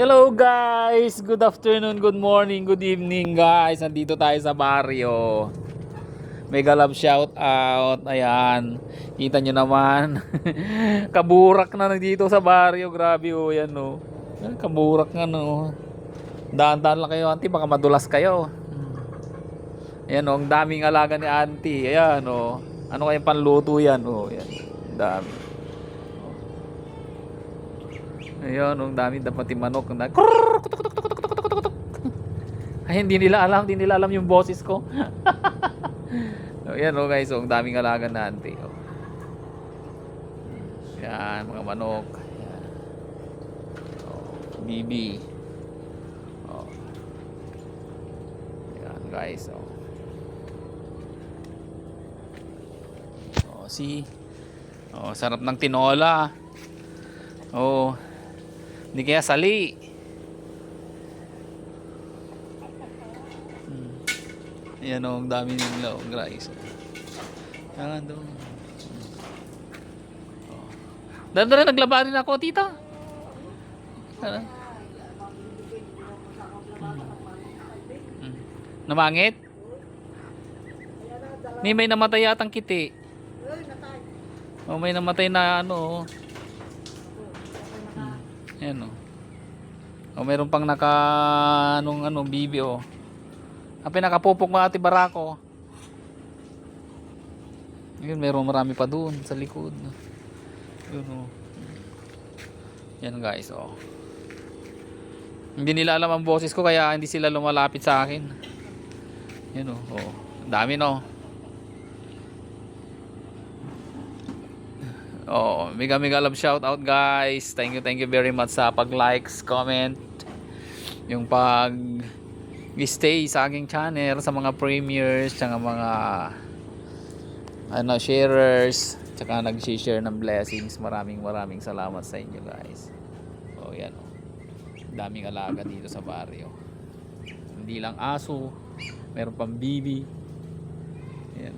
Hello guys! Good afternoon, good morning, good evening guys. Nandito tayo sa baryo. Mega love shout out. Ayan. Kita nyo naman. Kaburak na nandito sa baryo. Grabe oh. Yan oh. Kaburak nga no. Daan-daan lang kayo auntie. Baka madulas kayo. Ayan oh. Ang daming alaga ni auntie. Ayan oh. Ano kayang panluto yan oh. Ayan. Ang dami. Ayun, ang dami dapat yung manok. Ay, hindi nila alam yung boses ko. So, yan oh guys, ang daming alaga na auntie. Oh. Yan, mga manok. Yan. Oh, bibi. Oh. Yan guys, oh. Oh, see? Oh, sarap ng tinola. Oh. Hindi kaya sali. Ayan o, ang dami nila o, guys. Ayan doon. Dala naglaba rin ako, tita. Namangit? May namatay yatang kiti. O, may namatay na ano. Ayan o. O, meron pang naka anong bibi o. Ang pinakapupok mga ati barako. Yun, meron marami pa doon sa likod. Yun o. Yan guys o. Hindi nila alam ang boses ko kaya hindi sila lumalapit sa akin. Yan o. O. Ang dami no. Oh, mega love shout out guys. Thank you very much sa pag-likes, comment, yung pag-stay sa aking channel, sa mga premiers, sa mga sharers, tsaka nag-share ng blessings. Maraming salamat sa inyo guys. Oh, yan oh. Daming alaga dito sa baryo. Hindi lang aso, meron pang bibi. Yan.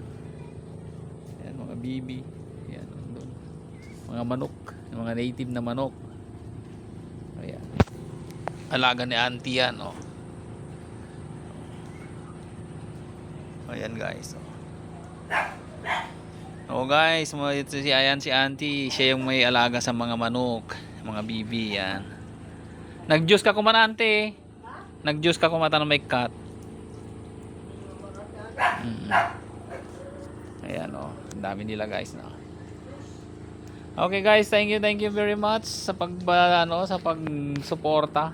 Yan mga bibi. Yan doon. Mga manok, mga native na manok. Ayan. Alaga ni auntie yan oh. Ayan guys oh. Oh guys, ayan si auntie, siya yung may alaga sa mga manok, mga bibi yan. Nag-juice ka kuman auntie. Nag-juice ka kumata ng may cat. Ayan oh, ang dami nila guys no. Okay guys, thank you very much sa sa pagsuporta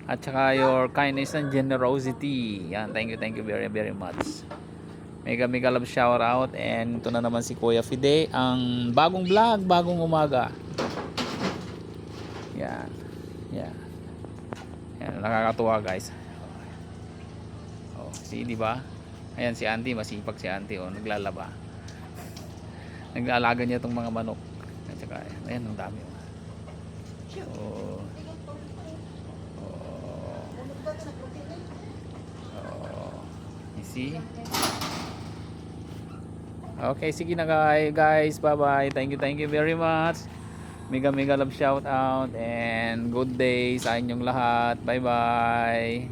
at saka your kindness and generosity. Yan, thank you very much. Mega love shout out, and ito na naman si Kuya Fide, ang bagong vlog, bagong umaga. Yan. Yan. Yan, nakakatuwa guys. Oh, see, di ba? Ayan si auntie, masipag si auntie oh, naglalaba. Nag-aalaga niya tong mga manok. At saka, ayan, ang dami. Oh. Oh. Oh. You see? Okay, sige na guys. Bye-bye. Thank you very much. Mega love shout out and good day sa inyong lahat. Bye-bye.